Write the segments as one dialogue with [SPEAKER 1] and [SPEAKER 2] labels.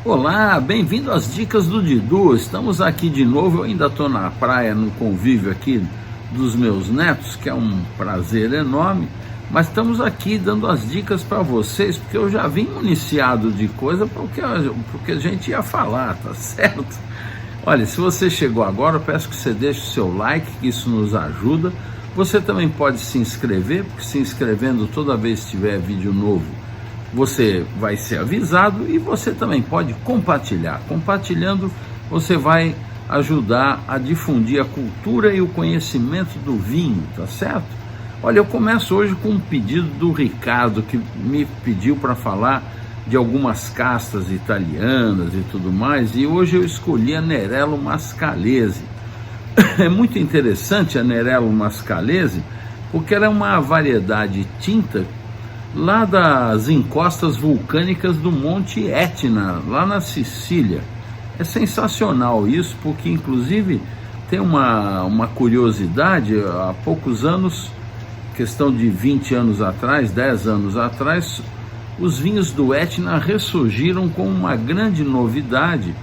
[SPEAKER 1] Olá, bem-vindo às dicas do Didu. Estamos aqui de novo. Eu ainda estou na praia, no convívio aqui dos meus netos, que é um prazer enorme, mas estamos aqui dando as dicas para vocês, porque eu já vim municiado de coisa porque a gente ia falar, tá certo? Olha, se você chegou agora, eu peço que você deixe o seu like, que isso nos ajuda. Você também pode se inscrever, porque se inscrevendo toda vez que tiver vídeo novo, você vai ser avisado, e você também pode compartilhar. Compartilhando, você vai ajudar a difundir a cultura e o conhecimento do vinho, tá certo? Olha, eu começo hoje com um pedido do Ricardo, que me pediu para falar de algumas castas italianas e tudo mais, e hoje eu escolhi a Nerello Mascalese. É muito interessante a Nerello Mascalese, porque ela é uma variedade tinta lá das encostas vulcânicas do Monte Etna, lá na Sicília. É sensacional isso, porque inclusive tem uma curiosidade. Há poucos anos, questão de 20 anos atrás, 10 anos atrás, os vinhos do Etna ressurgiram com uma grande novidade,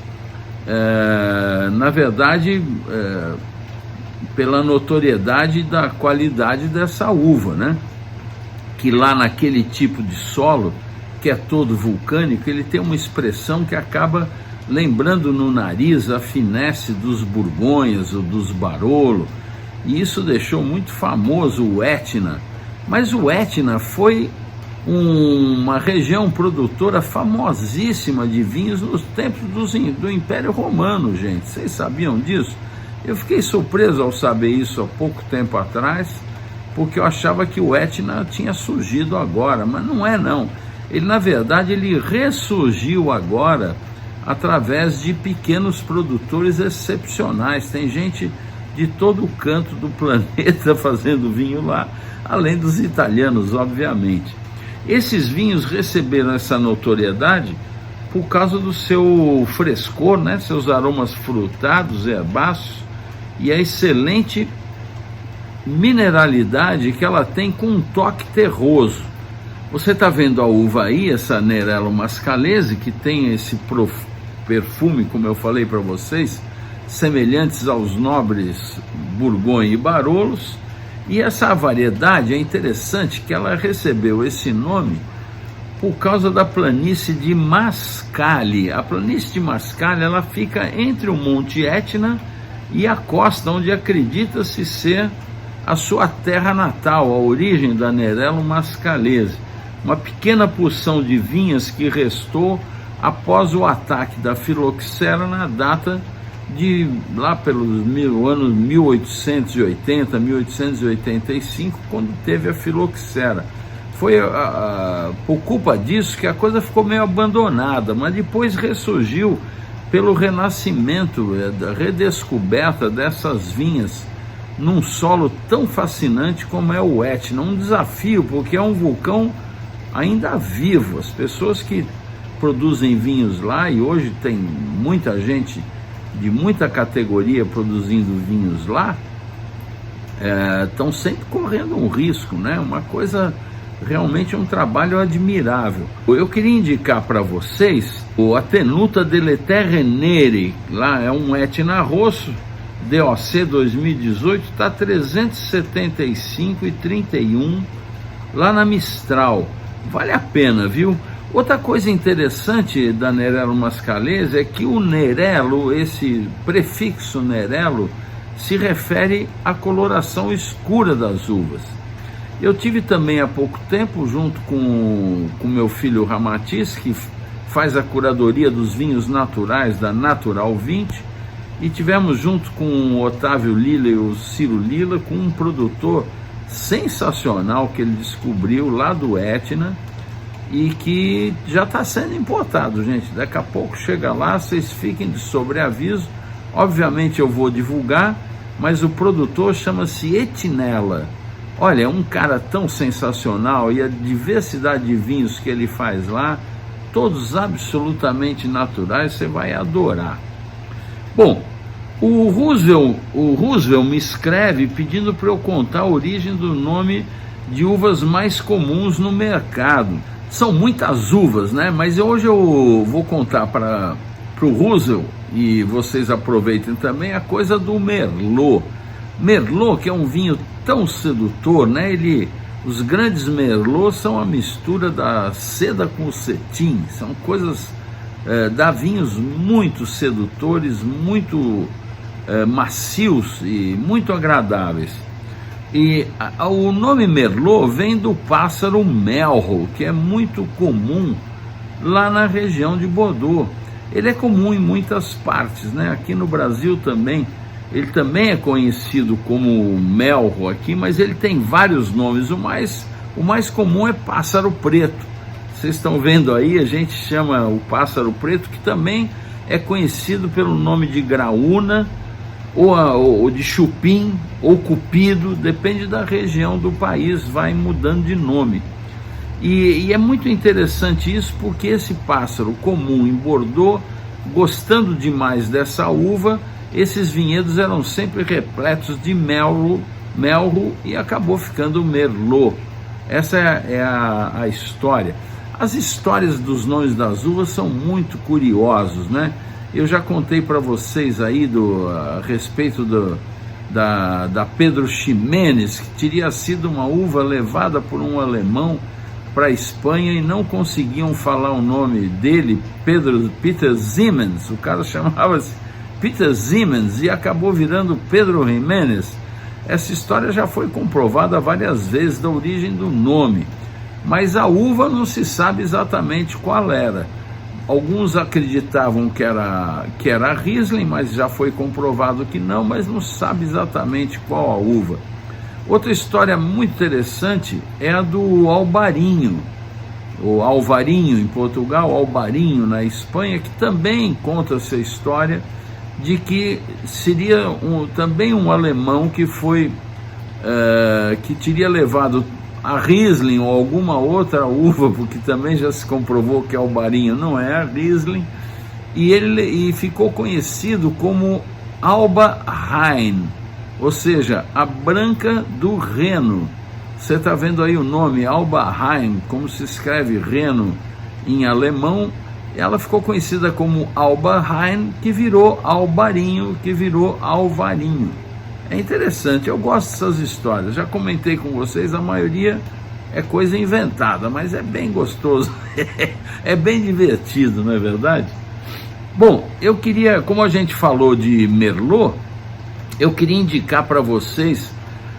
[SPEAKER 1] na verdade, pela notoriedade da qualidade dessa uva, né? Que lá naquele tipo de solo, que é todo vulcânico, ele tem uma expressão que acaba lembrando no nariz a finesse dos Borgonhas ou dos Barolo, e isso deixou muito famoso o Etna. Mas o Etna foi uma região produtora famosíssima de vinhos nos tempos do Império Romano, gente. Vocês sabiam disso? Eu fiquei surpreso ao saber isso há pouco tempo atrás, porque eu achava que o Etna tinha surgido agora, mas não é não. Ele, na verdade, ele ressurgiu agora através de pequenos produtores excepcionais. Tem gente de todo o canto do planeta fazendo vinho lá, além dos italianos, obviamente. Esses vinhos receberam essa notoriedade por causa do seu frescor, né? Seus aromas frutados, herbáceos, e a excelente mineralidade que ela tem, com um toque terroso. Você está vendo a uva aí, essa Nerello Mascalese, que tem esse perfume, como eu falei para vocês, semelhantes aos nobres Borgonha e Barolos. E essa variedade é interessante, que ela recebeu esse nome por causa da planície de Mascali. A planície de Mascali, ela fica entre o Monte Etna e a costa, onde acredita-se ser a sua terra natal, a origem da Nerello Mascalese. Uma pequena porção de vinhas que restou após o ataque da filoxera na data de lá pelos anos 1880, 1885, quando teve a filoxera. Foi por culpa disso que a coisa ficou meio abandonada, mas depois ressurgiu pelo renascimento, da redescoberta dessas vinhas num solo tão fascinante como é o Etna. Um desafio, porque é um vulcão ainda vivo. As pessoas que produzem vinhos lá, e hoje tem muita gente de muita categoria produzindo vinhos lá, estão sempre correndo um risco, né? Uma coisa, realmente um trabalho admirável. Eu queria indicar para vocês o Tenuta delle Terre Nere. Lá é um Etna Rosso, DOC 2018, está 375,31 lá na Mistral. Vale a pena, viu? Outra coisa interessante da Nerello Mascalese é que o Nerello, esse prefixo Nerello, se refere à coloração escura das uvas. Eu tive também há pouco tempo, junto com meu filho Ramatiz, que faz a curadoria dos vinhos naturais da Natural 20, e tivemos junto com o Otávio Lila e o Ciro Lila, com um produtor sensacional que ele descobriu lá do Etna, e que já está sendo importado, gente. Daqui a pouco chega lá, vocês fiquem de sobreaviso. Obviamente eu vou divulgar, mas o produtor chama-se Etinella. Olha, é um cara tão sensacional, e a diversidade de vinhos que ele faz lá, todos absolutamente naturais, você vai adorar. Bom, O Roosevelt me escreve pedindo para eu contar a origem do nome de uvas mais comuns no mercado. São muitas uvas, né? Mas hoje eu vou contar para o Roosevelt, e vocês aproveitem também, a coisa do Merlot. Merlot, que é um vinho tão sedutor, né? Os grandes Merlots são a mistura da seda com o cetim, são coisas, dá vinhos muito sedutores, muito macios e muito agradáveis. E o nome Merlot vem do pássaro melro, que é muito comum lá na região de Bordeaux. Ele é comum em muitas partes, né? Aqui no Brasil também. Ele também é conhecido como melro aqui, mas ele tem vários nomes. O mais comum é pássaro preto. Vocês estão vendo aí, a gente chama o pássaro preto, que também é conhecido pelo nome de graúna, ou de chupim, ou cupido, depende da região do país, vai mudando de nome. E é muito interessante isso, porque esse pássaro comum em Bordeaux, gostando demais dessa uva, esses vinhedos eram sempre repletos de melro, e acabou ficando Merlot. Essa é a história. As histórias dos nomes das uvas são muito curiosos, né? Eu já contei para vocês aí a respeito da Pedro Ximénez, que teria sido uma uva levada por um alemão para a Espanha e não conseguiam falar o nome dele, Peter Siemens. O cara chamava-se Peter Siemens e acabou virando Pedro Ximénez. Essa história já foi comprovada várias vezes, da origem do nome, mas a uva não se sabe exatamente qual era. Alguns acreditavam que era Riesling, mas já foi comprovado que não, mas não sabe exatamente qual a uva. Outra história muito interessante é a do Albarinho, o Alvarinho em Portugal, Albarinho na Espanha, que também conta essa história de que seria também um alemão que que teria levado a Riesling ou alguma outra uva, porque também já se comprovou que Albarinho não é a Riesling, e ficou conhecido como Alba Rhein, ou seja, a branca do Reno. Você está vendo aí o nome, Alba Rhein, como se escreve Reno em alemão. Ela ficou conhecida como Alba Rhein, que virou Albarinho, que virou Alvarinho. É interessante, eu gosto dessas histórias, já comentei com vocês, a maioria é coisa inventada, mas é bem gostoso, é bem divertido, não é verdade? Bom, eu queria, como a gente falou de Merlot, eu queria indicar para vocês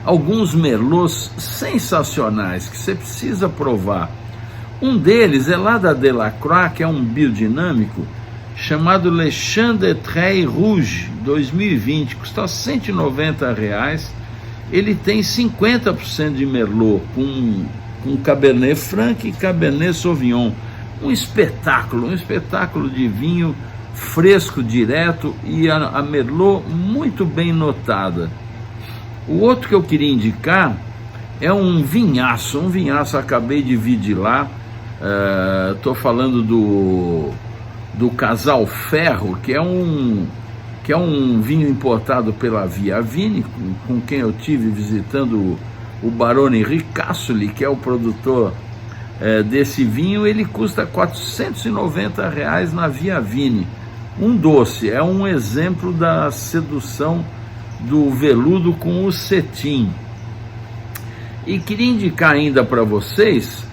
[SPEAKER 1] alguns Merlots sensacionais que você precisa provar. Um deles é lá da Delacroix, que é um biodinâmico, chamado Le Champ de Treilles Rouge 2020, custa R$190. Ele tem 50% de Merlot, com Cabernet Franc e Cabernet Sauvignon. Um espetáculo de vinho fresco, direto, e a Merlot muito bem notada. O outro que eu queria indicar é um vinhaço, acabei de vir de lá, estou falando do Casal Ferro, que é um vinho importado pela Via Vini, com quem eu tive visitando o Barone Ricassoli, que é o produtor desse vinho. Ele custa R$490 na Via Vini. Um doce, é um exemplo da sedução do veludo com o cetim. E queria indicar ainda para vocês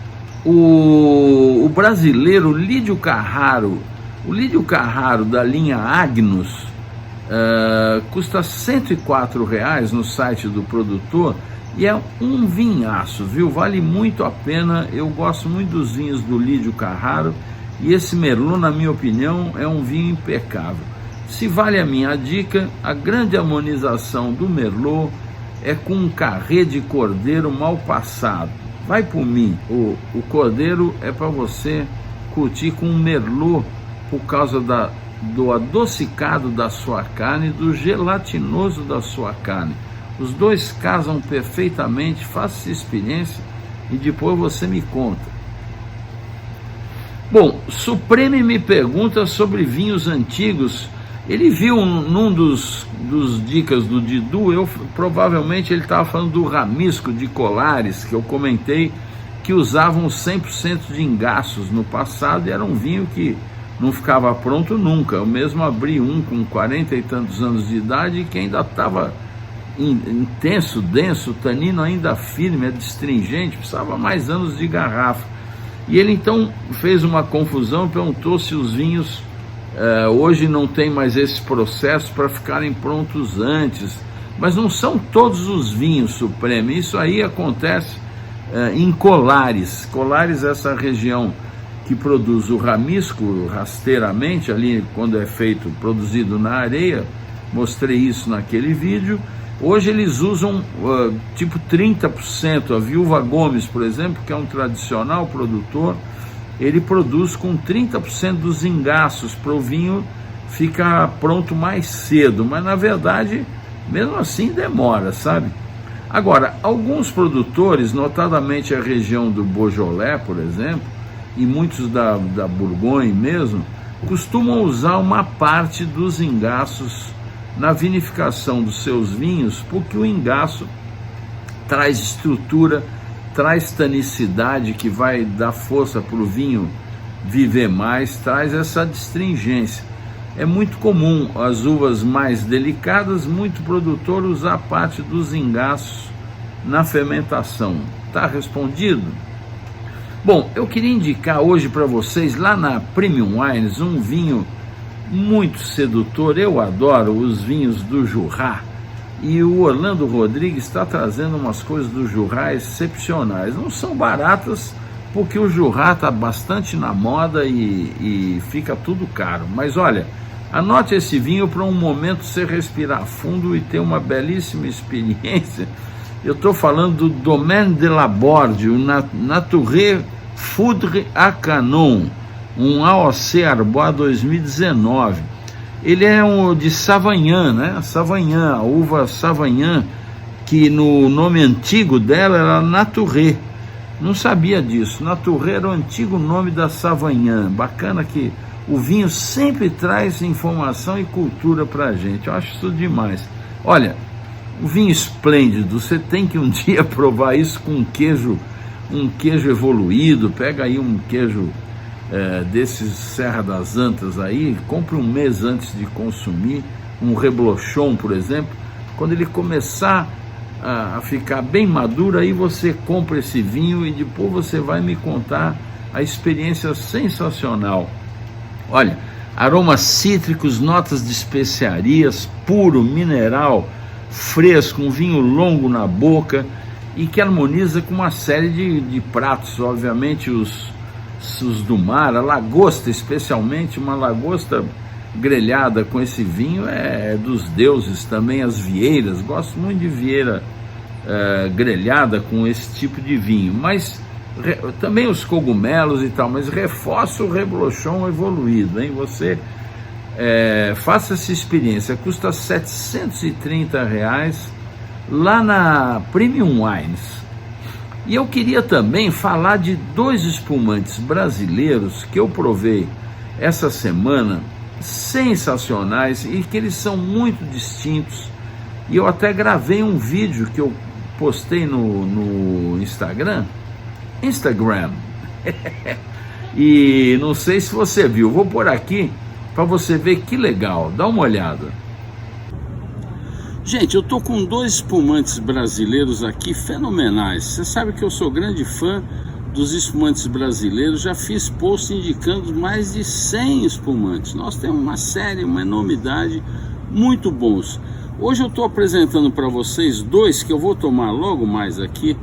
[SPEAKER 1] o brasileiro Lídio Carraro. O Lídio Carraro, da linha Agnus, custa R$104 no site do produtor, e é um vinhaço, viu? Vale muito a pena. Eu gosto muito dos vinhos do Lídio Carraro, e esse Merlot, na minha opinião, é um vinho impecável. Se vale a minha dica, a grande harmonização do Merlot é com um carré de cordeiro mal passado. Vai por mim, o cordeiro é para você curtir com um Merlot, por causa do adocicado da sua carne, do gelatinoso da sua carne. Os dois casam perfeitamente. Faça essa experiência e depois você me conta. Bom, Supreme me pergunta sobre vinhos antigos Ele viu num dos dicas do Didu, provavelmente ele estava falando do Ramisco de Colares, que eu comentei, que usavam 100% de engaços no passado, e era um vinho que não ficava pronto nunca. Eu mesmo abri um com 40 e tantos anos de idade, que ainda estava intenso, denso, o tanino ainda firme, adstringente, precisava mais anos de garrafa. E ele então fez uma confusão, perguntou se os vinhos hoje não tem mais esse processo para ficarem prontos antes. Mas não são todos os vinhos, Supremo, isso aí acontece em Colares. Colares é essa região que produz o ramisco rasteiramente, ali quando é feito, produzido na areia. Mostrei isso naquele vídeo. Hoje eles usam tipo 30%. A Viúva Gomes, por exemplo, que é um tradicional produtor, ele produz com 30% dos engaços para o vinho ficar pronto mais cedo, mas na verdade, mesmo assim demora, sabe? Agora, alguns produtores, notadamente a região do Beaujolais, por exemplo, e muitos da Bourgogne mesmo, costumam usar uma parte dos engaços na vinificação dos seus vinhos, porque o engaço traz estrutura, traz tanicidade que vai dar força para o vinho viver mais, traz essa adstringência. É muito comum as uvas mais delicadas, muito produtor usar parte dos engaços na fermentação. Tá respondido? Bom, eu queria indicar hoje para vocês, lá na Premium Wines, um vinho muito sedutor. Eu adoro os vinhos do Jurá, e o Orlando Rodrigues está trazendo umas coisas do Jurá excepcionais. Não são baratas, porque o Jurá está bastante na moda e fica tudo caro. Mas olha, anote esse vinho para um momento você respirar fundo e ter uma belíssima experiência. Eu estou falando do Domaine de la Borde, o Nature Foudre à Canon, um AOC Arbois 2019. Ele é de Savagnin, né? Savagnin, a uva Savagnin, que no nome antigo dela era Nature. Não sabia disso. Nature era o antigo nome da Savagnin. Bacana que o vinho sempre traz informação e cultura para a gente. Eu acho isso demais. Olha, um vinho esplêndido. Você tem que um dia provar isso com um queijo evoluído. Pega aí um queijo desses Serra das Antas aí, compre um mês antes de consumir, um Reblochon, por exemplo. Quando ele começar a ficar bem maduro, aí você compra esse vinho e depois você vai me contar a experiência sensacional. Olha, aromas cítricos, notas de especiarias, puro, mineral, fresco, um vinho longo na boca e que harmoniza com uma série de pratos, obviamente os do mar, a lagosta especialmente, uma lagosta grelhada com esse vinho é dos deuses. Também as vieiras, gosto muito de vieira grelhada com esse tipo de vinho, mas também os cogumelos e tal, mas reforça o Reblochon evoluído, hein? Você faça essa experiência, custa R$ 730 lá na Premium Wines. E eu queria também falar de dois espumantes brasileiros que eu provei essa semana, sensacionais, e que eles são muito distintos. E eu até gravei um vídeo que eu postei no Instagram. E não sei se você viu, vou pôr aqui para você ver que legal, dá uma olhada. Gente, eu tô com dois espumantes brasileiros aqui fenomenais. Você sabe que eu sou grande fã dos espumantes brasileiros, já fiz post indicando mais de 100 espumantes. Nós temos uma série, uma enormidade, muito bons. Hoje eu estou apresentando para vocês dois que eu vou tomar logo mais aqui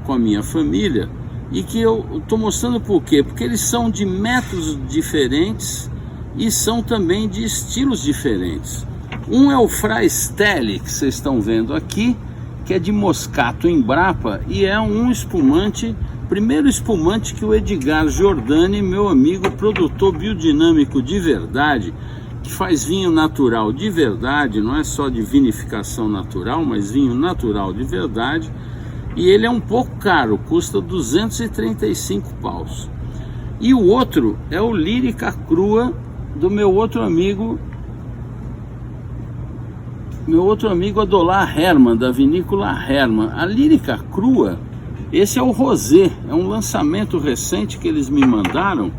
[SPEAKER 1] com a minha família e que eu estou mostrando por quê? Porque eles são de métodos diferentes e são também de estilos diferentes. Um é o Fra Stella, que vocês estão vendo aqui, que é de Moscato Embrapa e é um espumante, primeiro espumante que o Edgar Giordani, meu amigo produtor biodinâmico de verdade, que faz vinho natural de verdade, não é só de vinificação natural, mas vinho natural de verdade, e ele é um pouco caro, custa 235 paus. E o outro é o Lírica Crua, do meu outro amigo meu outro amigo Adolar Hermann, da vinícola Hermann. A Lírica Crua, esse é o Rosé, é um lançamento recente que eles me mandaram,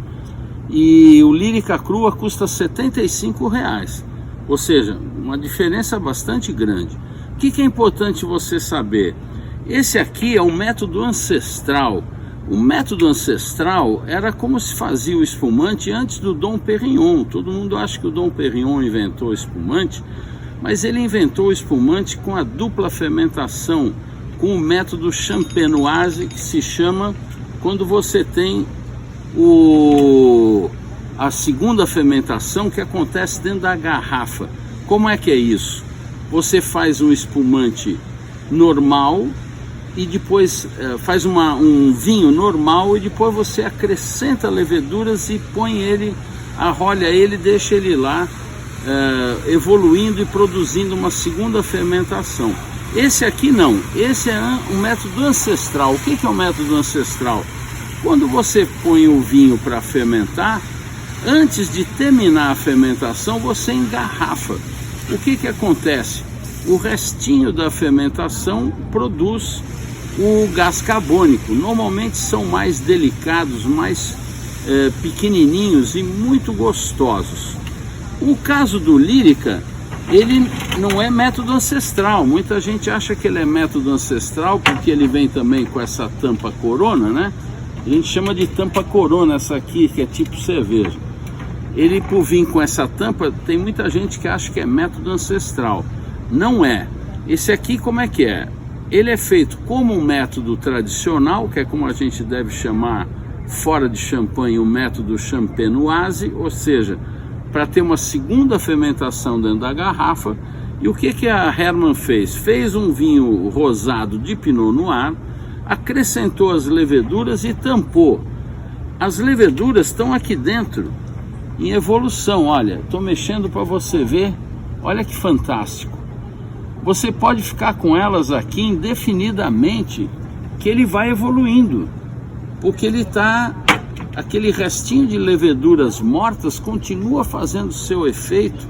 [SPEAKER 1] e o Lírica Crua custa R$75, ou seja, uma diferença bastante grande. O que é importante você saber? Esse aqui é um método ancestral. O método ancestral era como se fazia o espumante antes do Dom Pérignon. Todo mundo acha que o Dom Pérignon inventou o espumante, mas ele inventou o espumante com a dupla fermentação, com o método champenoise, que se chama quando você tem a segunda fermentação, que acontece dentro da garrafa. Como é que é isso? Você faz um espumante normal e depois faz um vinho normal, e depois você acrescenta leveduras e põe ele, arrolha ele, deixa ele lá evoluindo e produzindo uma segunda fermentação. Esse aqui não, esse é um método ancestral. O que é o método ancestral? Quando você põe o vinho para fermentar, antes de terminar a fermentação, você engarrafa. O que acontece? O restinho da fermentação produz o gás carbônico. Normalmente são mais delicados, mais pequenininhos e muito gostosos. O caso do Lírica, ele não é método ancestral. Muita gente acha que ele é método ancestral porque ele vem também com essa tampa Corona, né? A gente chama de tampa Corona essa aqui, que é tipo cerveja. Ele, por vir com essa tampa, tem muita gente que acha que é método ancestral. Não é. Esse aqui, como é que é? Ele é feito como um método tradicional, que é como a gente deve chamar fora de champanhe o método champenoise, ou seja, para ter uma segunda fermentação dentro da garrafa. E o que a Hermann fez? Fez um vinho rosado de Pinot Noir, acrescentou as leveduras e tampou. As leveduras estão aqui dentro, em evolução. Olha, estou mexendo para você ver. Olha que fantástico. Você pode ficar com elas aqui indefinidamente, que ele vai evoluindo, porque ele está, aquele restinho de leveduras mortas continua fazendo seu efeito,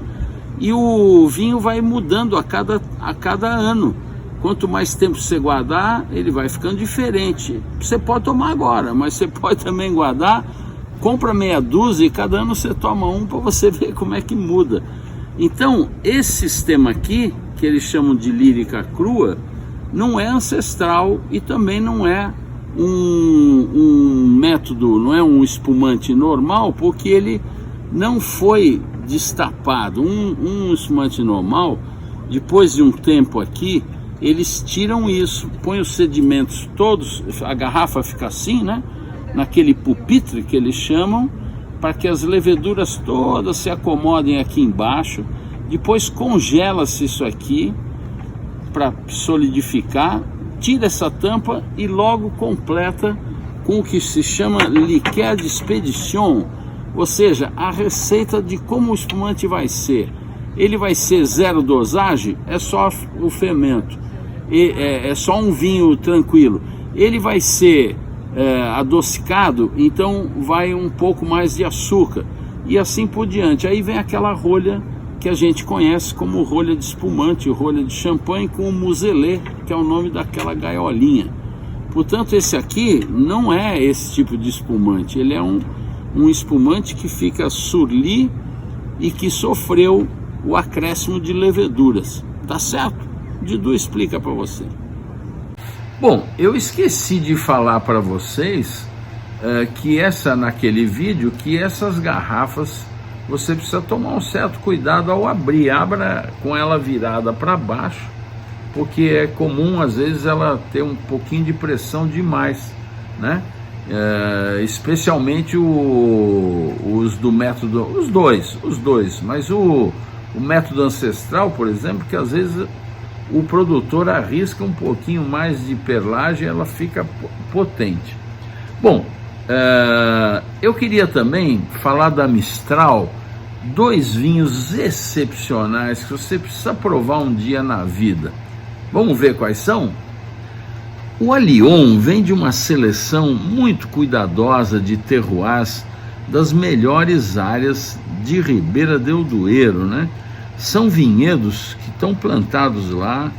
[SPEAKER 1] e o vinho vai mudando a cada ano. Quanto mais tempo você guardar, ele vai ficando diferente. Você pode tomar agora, mas você pode também guardar, compra meia dúzia e cada ano você toma um para você ver como é que muda. Então, esse sistema aqui, que eles chamam de Lírica Crua, não é ancestral e também não é um método, não é um espumante normal, porque ele não foi destapado. Um espumante normal, depois de um tempo aqui, eles tiram isso, põem os sedimentos todos, a garrafa fica assim, né? Naquele pupitre que eles chamam, para que as leveduras todas se acomodem aqui embaixo. Depois congela-se isso aqui para solidificar, tira essa tampa e logo completa com o que se chama liqueur de expedition, ou seja, a receita de como o espumante vai ser. Ele vai ser zero dosagem, é só o fermento, é só um vinho tranquilo. Ele vai ser adocicado, então vai um pouco mais de açúcar e assim por diante. Aí vem aquela rolha que a gente conhece como rolha de espumante, rolha de champanhe, com o muselé, que é o nome daquela gaiolinha. Portanto, esse aqui não é esse tipo de espumante, ele é um espumante que fica surli e que sofreu o acréscimo de leveduras. Tá certo? Didu explica para você. Bom, eu esqueci de falar para vocês que naquele vídeo, que essas garrafas você precisa tomar um certo cuidado ao abrir. Abra com ela virada para baixo, porque é comum às vezes ela ter um pouquinho de pressão demais, né? Especialmente os do método, os dois, mas o método ancestral, por exemplo, que às vezes o produtor arrisca um pouquinho mais de perlagem, ela fica potente. Bom, eu queria também falar da Mistral, dois vinhos excepcionais que você precisa provar um dia na vida. Vamos ver quais são? O Allion vem de uma seleção muito cuidadosa de terroirs das melhores áreas de Ribeira del Duero, né? São vinhedos que estão plantados lá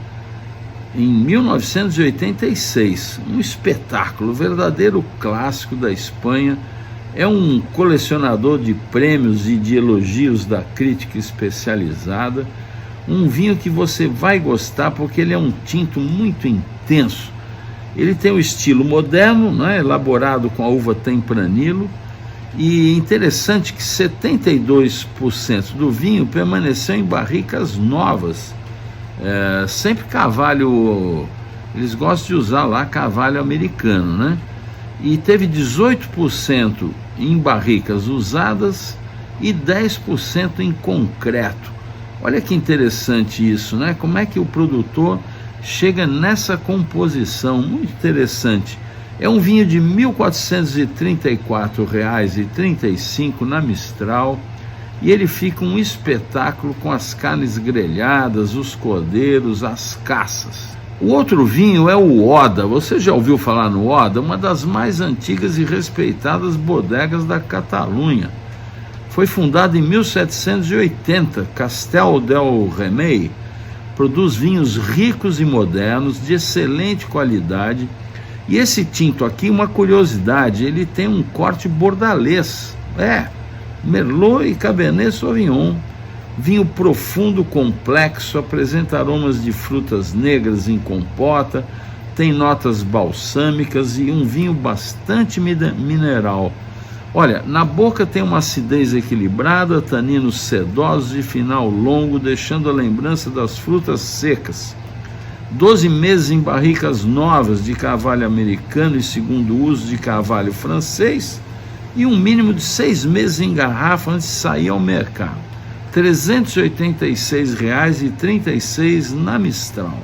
[SPEAKER 1] em 1986, um espetáculo, verdadeiro clássico da Espanha. É um colecionador de prêmios e de elogios da crítica especializada, um vinho que você vai gostar porque ele é um tinto muito intenso. Ele tem o estilo moderno, né, elaborado com a uva Tempranillo, e interessante que 72% do vinho permaneceu em barricas novas, sempre carvalho, eles gostam de usar lá carvalho americano, né? E teve 18% em barricas usadas e 10% em concreto. Olha que interessante isso, né? Como é que o produtor chega nessa composição? Muito interessante. É um vinho de R$ 1.434,35 na Mistral, e ele fica um espetáculo com as carnes grelhadas, os cordeiros, as caças. O outro vinho é o Oda. Você já ouviu falar no Oda? Uma das mais antigas e respeitadas bodegas da Catalunha. Foi fundado em 1780, Castel del Remei. Produz vinhos ricos e modernos, de excelente qualidade. E esse tinto aqui, uma curiosidade, ele tem um corte bordalês. Merlot e Cabernet Sauvignon. Vinho profundo, complexo, apresenta aromas de frutas negras em compota, tem notas balsâmicas e um vinho bastante mineral. Olha, na boca tem uma acidez equilibrada, taninos sedosos e final longo, deixando a lembrança das frutas secas. 12 meses em barricas novas de carvalho americano e segundo uso de carvalho francês, e um mínimo de 6 meses em garrafa antes de sair ao mercado. R$ 386,36 na Mistral.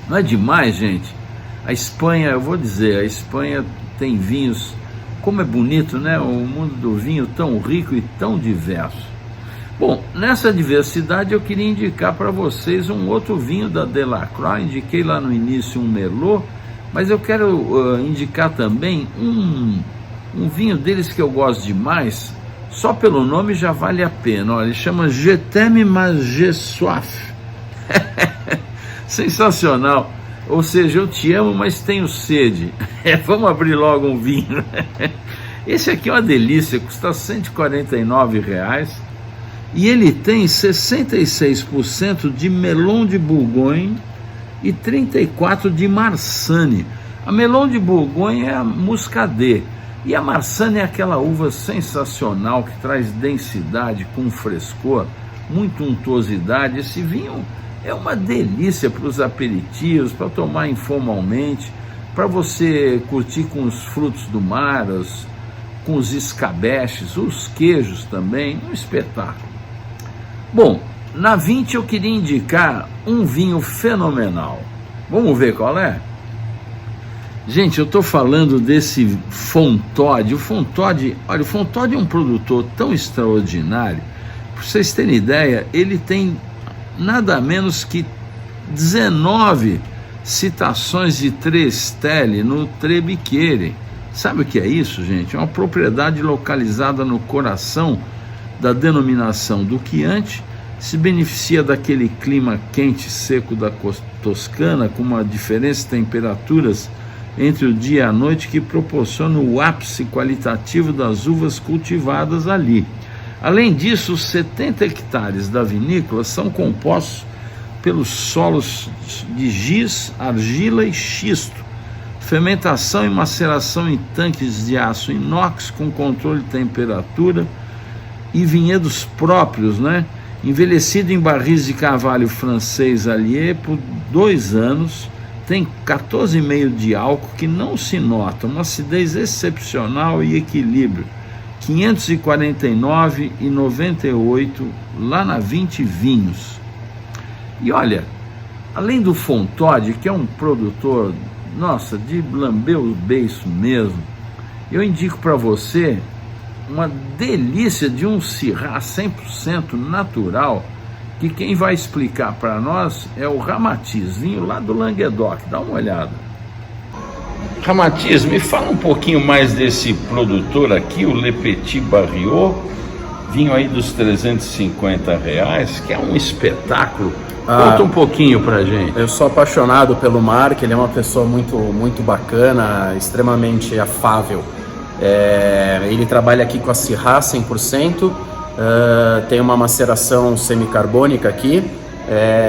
[SPEAKER 1] Não é demais, gente? A Espanha, eu vou dizer, a Espanha tem vinhos, como é bonito, né? O mundo do vinho tão rico e tão diverso. Bom, nessa diversidade eu queria indicar para vocês um outro vinho da Delacroix. Indiquei lá no início um Merlot, mas eu quero indicar também um vinho deles que eu gosto demais. Só pelo nome já vale a pena. Olha, ele chama Je t'aime mais j'ai soif. Sensacional. Ou seja, eu te amo, mas tenho sede. Vamos abrir logo um vinho. Esse aqui é uma delícia, custa R$ 149,00. E ele tem 66% de Melon de Bourgogne e 34% de Marsanne. A Melon de Bourgogne é a Muscadet. E a Marsanne é aquela uva sensacional que traz densidade com frescor, muita untuosidade. Esse vinho é uma delícia para os aperitivos, para tomar informalmente, para você curtir com os frutos do mar, com os escabeches, os queijos também, um espetáculo. Bom, na 20 eu queria indicar um vinho fenomenal. Vamos ver qual é? Gente, eu estou falando desse Fontode. O Fontode, olha, o Fontode é um produtor tão extraordinário. Para vocês terem ideia, ele tem nada menos que 19 citações de Trestelle no Trebbichieri. Sabe o que é isso, gente? É uma propriedade localizada no coração da denominação do Chianti, se beneficia daquele clima quente e seco da Toscana, com uma diferença de temperaturas entre o dia e a noite que proporciona o ápice qualitativo das uvas cultivadas ali. Além disso, os 70 hectares da vinícola são compostos pelos solos de giz, argila e xisto, fermentação e maceração em tanques de aço inox com controle de temperatura e vinhedos próprios, né? Envelhecido em barris de carvalho francês Allier por 2 anos, tem 14,5 de álcool que não se nota, uma acidez excepcional e equilíbrio. 549,98 lá na 20 Vinhos. E olha, além do Fontode, que é um produtor, nossa, de lamber o beiço mesmo, eu indico para você uma delícia de um Syrah 100% natural, que quem vai explicar para nós é o Ramatiz, vinho lá do Languedoc. Dá uma olhada. Ramatiz, me fala um pouquinho mais desse produtor aqui, o Le Petit Barriot, vinho aí dos R$ 350, que é um espetáculo. Conta um pouquinho pra gente.
[SPEAKER 2] Eu sou apaixonado pelo Mark, ele é uma pessoa muito bacana, extremamente afável. Ele trabalha aqui com a Syrah 100%, tem uma maceração semicarbônica aqui,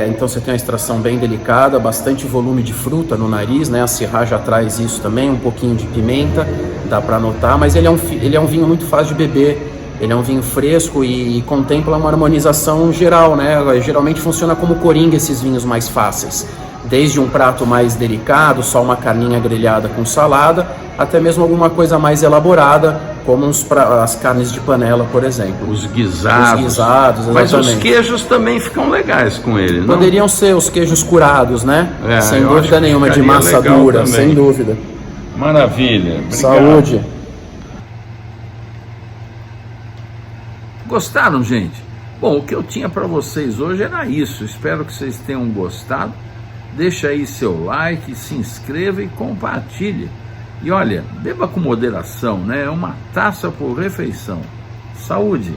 [SPEAKER 2] então você tem uma extração bem delicada, bastante volume de fruta no nariz, né? A Syrah já traz isso também, um pouquinho de pimenta, dá para notar, mas ele é um vinho muito fácil de beber. Ele é um vinho fresco e contempla uma harmonização geral, né? Geralmente funciona como coringa esses vinhos mais fáceis. Desde um prato mais delicado, só uma carninha grelhada com salada, até mesmo alguma coisa mais elaborada, como as carnes de panela, por exemplo.
[SPEAKER 1] Os guisados.
[SPEAKER 2] Os guisados, exatamente.
[SPEAKER 1] Mas os queijos também ficam legais com ele, não?
[SPEAKER 2] Poderiam ser os queijos curados, né? Sem
[SPEAKER 1] eu
[SPEAKER 2] dúvida nenhuma, de massa dura, sem dúvida.
[SPEAKER 1] Maravilha. Obrigado.
[SPEAKER 2] Saúde.
[SPEAKER 1] Gostaram, gente? Bom, o que eu tinha para vocês hoje era isso. Espero que vocês tenham gostado. Deixa aí seu like, se inscreva e compartilhe. E olha, beba com moderação, né? É uma taça por refeição. Saúde!